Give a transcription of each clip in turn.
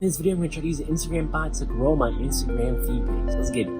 In this video, I'm going to try to use an Instagram bot to grow my Instagram feed page. Let's get it.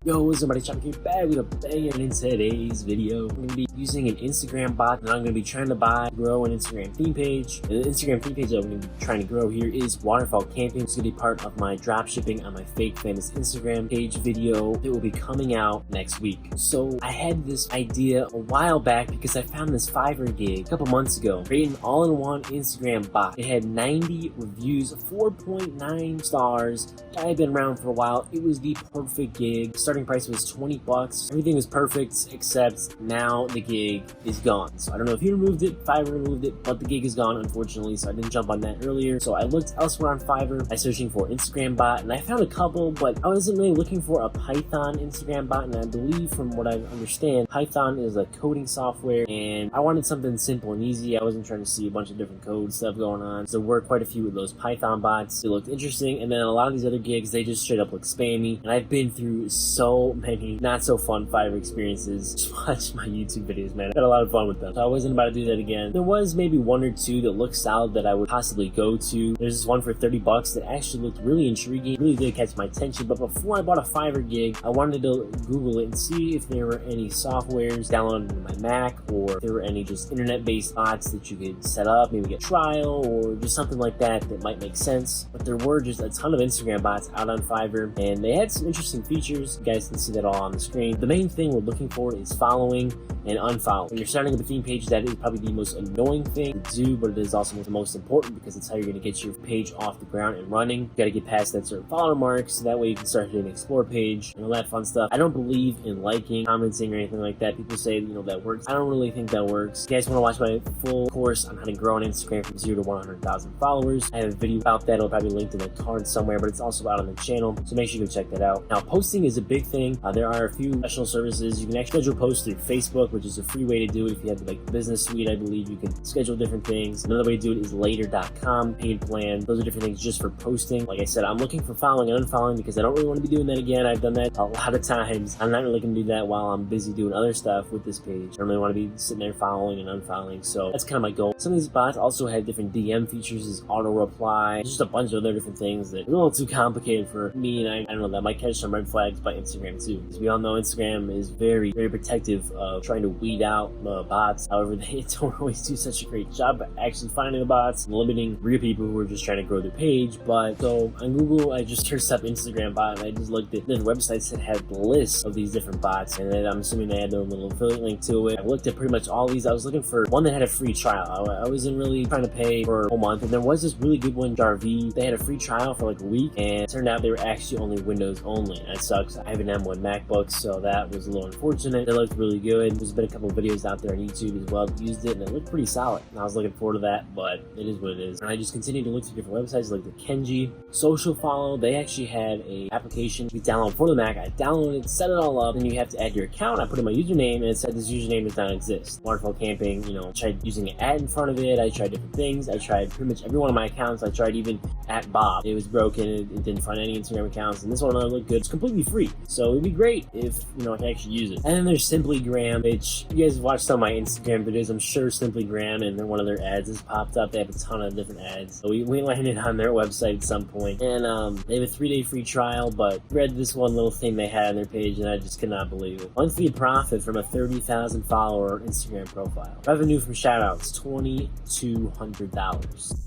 Yo, what's up, everybody? Chuki here, back with a bang. And in today's video, I'm going to be using an Instagram bot that I'm going to be trying to grow an Instagram theme page. And the Instagram theme page that I'm going to be trying to grow here is waterfall camping. It's going to be part of my drop shipping on my fake famous Instagram page video. It will be coming out next week. So I had this idea a while back because I found this Fiverr gig a couple months ago. Creating an all-in-one Instagram bot. It had 90 reviews, 4.9 stars. I had been around for a while. It was the perfect gig. Starting price was 20 bucks. Everything was perfect except now the gig is gone. So I don't know if he removed it, Fiverr removed it, but the gig is gone, unfortunately, so I didn't jump on that earlier. So I looked elsewhere on Fiverr. I searching for Instagram bot, and I found a couple, but I wasn't really looking for a Python Instagram bot, and I believe from what I understand, Python is a coding software, and I wanted something simple and easy. I wasn't trying to see a bunch of different code stuff going on. So there were quite a few of those Python bots. They looked interesting, and then a lot of these other gigs, they just straight up look spammy, and I've been through so many not so fun Fiverr experiences. Just watch my YouTube videos, man. I had a lot of fun with them. So I wasn't about to do that again. There was maybe one or two that looked solid that I would possibly go to. There's this one for 30 bucks that actually looked really intriguing, really did catch my attention. But before I bought a Fiverr gig, I wanted to Google it and see if there were any softwares downloaded on my Mac, or if there were any just internet-based bots that you could set up, maybe get trial, or just something like that that might make sense. But there were just a ton of Instagram bots out on Fiverr, and they had some interesting features. You guys can see that all on the screen. The main thing we're looking for is following and unfollowing. When you're starting up a theme page, that is probably the most annoying thing to do, but it is also the most important because it's how you're going to get your page off the ground and running. You got to get past that certain follower mark, so that way you can start hitting explore page and all that fun stuff. I don't believe in liking, commenting, or anything like that. People say, that works. I don't really think that works. If you guys want to watch my full course on how to grow on Instagram from 0 to 100,000 followers, I have a video about that. It'll probably be linked in the card somewhere, but it's also out on the channel, so make sure you go check that out. Now, posting is a big thing. There are a few professional services. You can actually schedule posts through Facebook, which is a free way to do it. If you have the business suite, I believe you can schedule different things. Another way to do it is later.com, paid plan. Those are different things just for posting. Like I said, I'm looking for following and unfollowing because I don't really want to be doing that again. I've done that a lot of times. I'm not really going to do that while I'm busy doing other stuff with this page. I don't really want to be sitting there following and unfollowing. So that's kind of my goal. Some of these bots also have different DM features, as auto reply, just a bunch of other different things that are a little too complicated for me. And I don't know, that might catch some red flags by Instagram too. Because we all know Instagram is very, very protective of trying to weed out bots. However, they don't always do such a great job at actually finding the bots and limiting real people who are just trying to grow their page. But so on Google, I just searched up Instagram bot, and I just looked at different websites that had lists of these different bots, and then I'm assuming they had their little affiliate link to it. I looked at pretty much all these. I was looking for one that had a free trial. I wasn't really trying to pay for a whole month, and there was this really good one, Jarvee. They had a free trial for like a week, and it turned out they were actually only Windows only. That sucks. I have an M1 MacBook, so that was a little unfortunate. They looked really good. There's been a couple of videos out there on YouTube as well that used it, and it looked pretty solid. And I was looking forward to that, but it is what it is. And I just continued to look through different websites like the Kenji, Social Follow. They actually had a application you download for the Mac. I downloaded it, set it all up, and you have to add your account. I put in my username, and it said this username does not exist. Waterfall camping, I tried using an ad in front of it. I tried different things. I tried pretty much every one of my accounts. I tried even at Bob. It was broken. It didn't find any Instagram accounts, and this one looked good. It's completely free, so it'd be great if I could actually use it. And then there's SimplyGram, which you guys watched some of my Instagram videos. I'm sure SimplyGram and one of their ads has popped up. They have a ton of different ads, so we landed on their website at some point, and they have a 3-day free trial. But read this one little thing they had on their page, and I just could not believe it. Monthly profit from a 30,000 follower Instagram profile. Revenue from shoutouts $2,200.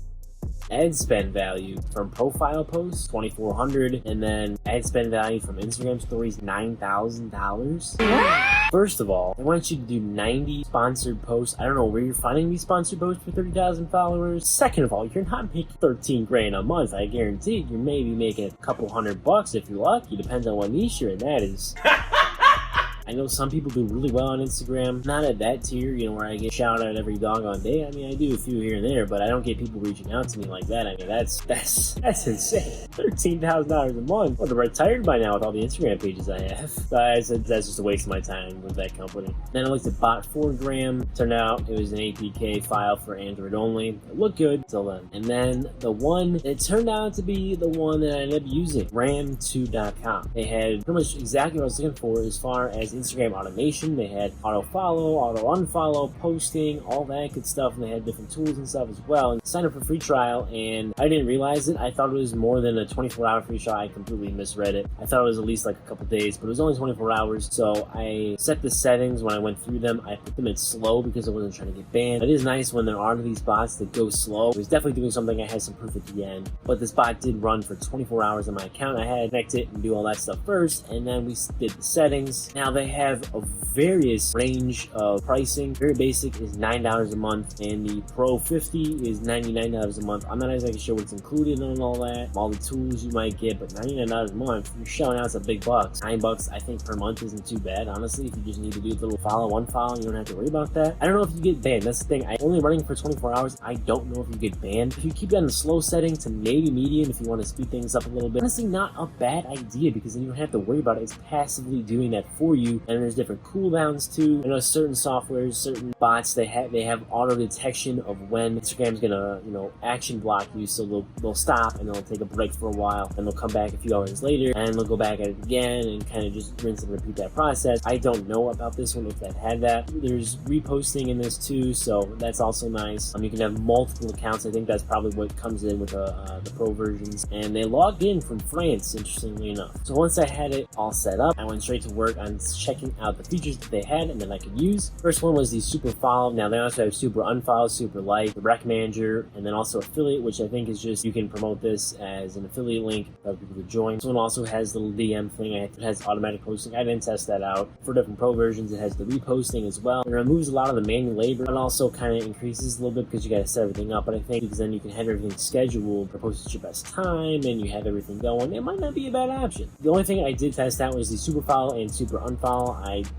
Ad spend value from profile posts $2,400, and then ad spend value from Instagram stories $9,000. First of all, I want you to do 90 sponsored posts. I don't know where you're finding these sponsored posts for 30,000 followers. Second of all, you're not making 13 grand a month. I guarantee you're maybe making a couple $100 if you're lucky. Depends on what niche you're in. That is. I know some people do really well on Instagram. Not at that tier, where I get shout out every doggone day. I mean, I do a few here and there, but I don't get people reaching out to me like that. I mean, that's insane. $13,000 a month. I'm retired by now with all the Instagram pages I have. That's just a waste of my time with that company. Then I looked at Bot4gram. Turned out it was an APK file for Android only. It looked good until then. And then the one that turned out to be the one that I ended up using, ram2.com. They had pretty much exactly what I was looking for as far as Instagram automation. They had auto follow, auto unfollow, posting, all that good stuff, and they had different tools and stuff as well. And signed up for free trial, and I didn't realize it. I thought it was more than a 24-hour free trial. I completely misread it. I thought it was at least like a couple days, but it was only 24 hours. So I set the settings when I went through them. I put them in slow because I wasn't trying to get banned. It is nice when there are these bots that go slow. It was definitely doing something. I had some proof at the end, but this bot did run for 24 hours on my account. I had to connect it and do all that stuff first, and then we did the settings. Now they have a various range of pricing. Very basic is $9 a month, and the Pro 50 is $99 a month. I'm not exactly sure what's included in all that, all the tools you might get, but $99 a month, you're shelling out some big bucks. $9 I think per month isn't too bad, honestly. If you just need to do a little follow, unfollow, you don't have to worry about that. I don't know if you get banned. That's the thing. I only running for 24 hours. I don't know if you get banned. If you keep that in the slow setting to maybe medium, if you want to speed things up a little bit, honestly not a bad idea, because then you don't have to worry about it. It's passively doing that for you, and there's different cooldowns too. I know certain softwares, certain bots, they have auto detection of when Instagram's gonna, action block you, so they'll stop and they'll take a break for a while, and they'll come back a few hours later and they'll go back at it again and kind of just rinse and repeat that process. I don't know about this one if that had that. There's reposting in this too, so that's also nice. You can have multiple accounts. I think that's probably what comes in with the Pro versions, and they logged in from France, interestingly enough. So once I had it all set up, I went straight to work on checking out the features that they had and that I could use. First one was the super follow. Now they also have super unfollow, super like, the rec manager, and then also affiliate, which I think is just you can promote this as an affiliate link for people to join. This one also has the little DM thing. It has automatic posting. I didn't test that out. For different Pro versions, it has the reposting as well. It removes a lot of the manual labor, but also kind of increases a little bit because you got to set everything up. But I think because then you can have everything scheduled for postage your best time, and you have everything going, it might not be a bad option. The only thing I did test out was the super follow and super unfollow.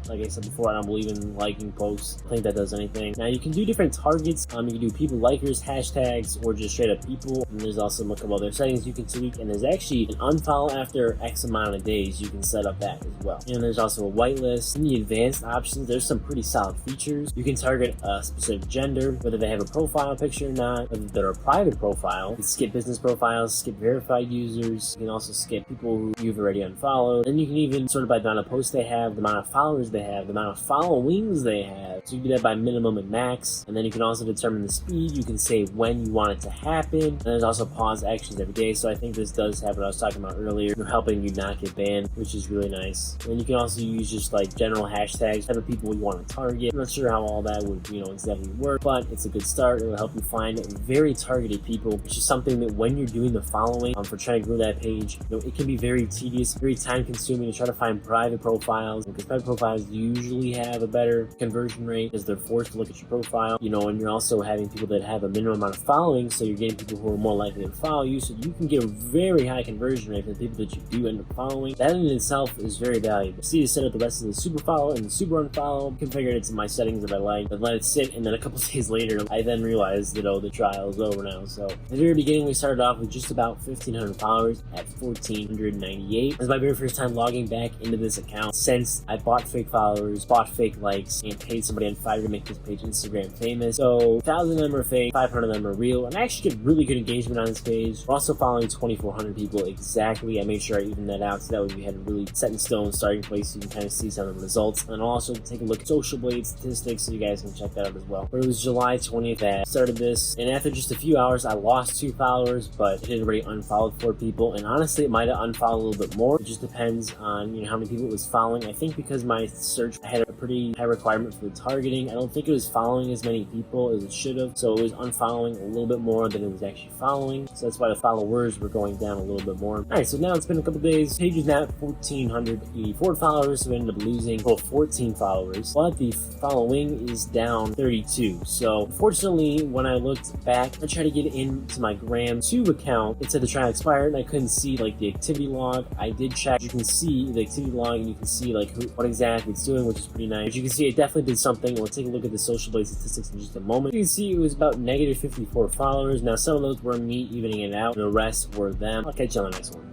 Like I said before, I don't believe in liking posts. I think that does anything. Now you can do different targets. You can do people likers, hashtags, or just straight up people. And there's also a couple other settings you can tweak. And there's actually an unfollow after X amount of days. You can set up that as well. And there's also a whitelist. In the advanced options, there's some pretty solid features. You can target a specific gender, whether they have a profile picture or not, whether they're a private profile. You can skip business profiles, skip verified users. You can also skip people who you've already unfollowed. And you can even sort of by the amount of posts they have, the amount of followers they have, the amount of followings they have. So you do that by minimum and max. And then you can also determine the speed. You can say when you want it to happen. And there's also pause actions every day. So I think this does have what I was talking about earlier, helping you not get banned, which is really nice. And you can also use just like general hashtags, type of people you want to target. I'm not sure how all that would, exactly work, but it's a good start. It will help you find very targeted people, which is something that when you're doing the following for trying to grow that page, it can be very tedious, very time consuming to try to find private profiles, because private profiles usually have a better conversion rate because they're forced to look at your profile, and you're also having people that have a minimum amount of following, so you're getting people who are more likely to follow you, so you can get a very high conversion rate for the people that you do end up following. That in itself is very valuable. See, to set up the rest of the super follow and the super unfollow, configured it to my settings that I like, but let it sit, and then a couple days later, I then realized that, the trial is over now. So at the very beginning, we started off with just about 1,500 followers at 1,498. It was my very first time logging back into this account since I bought fake followers, bought fake likes, and paid somebody on Fiverr to make this page Instagram famous. So 1,000 of them are fake, 500 of them are real, and I actually get really good engagement on this page. We're also following 2,400 people exactly. I made sure I evened that out so that way we had a really set in stone starting place so you can kind of see some of the results. And I'll also take a look at Social Blade statistics so you guys can check that out as well. But it was July 20th that I started this, and after just a few hours, I lost 2 followers, but it had already unfollowed 4 people, and honestly, it might have unfollowed a little bit more. It just depends on, how many people it was following. I think because my search had a pretty high requirement for the targeting, I don't think it was following as many people as it should have, so it was unfollowing a little bit more than it was actually following, so that's why the followers were going down a little bit more. Alright, so now it's been a couple days. Page is now at 1,484 followers, so we ended up losing 14 followers, but the following is down 32. So unfortunately, when I looked back, I tried to get into my Gram 2 account. It said the trial expired, and I couldn't see the activity log. I did check. You can see the activity log, and you can see what exactly it's doing, which is pretty nice. But you can see it definitely did something. We'll take a look at the Social Blade statistics in just a moment. You can see it was about negative 54 followers. Now some of those were me evening it out, and the rest were them. I'll catch you on the next one.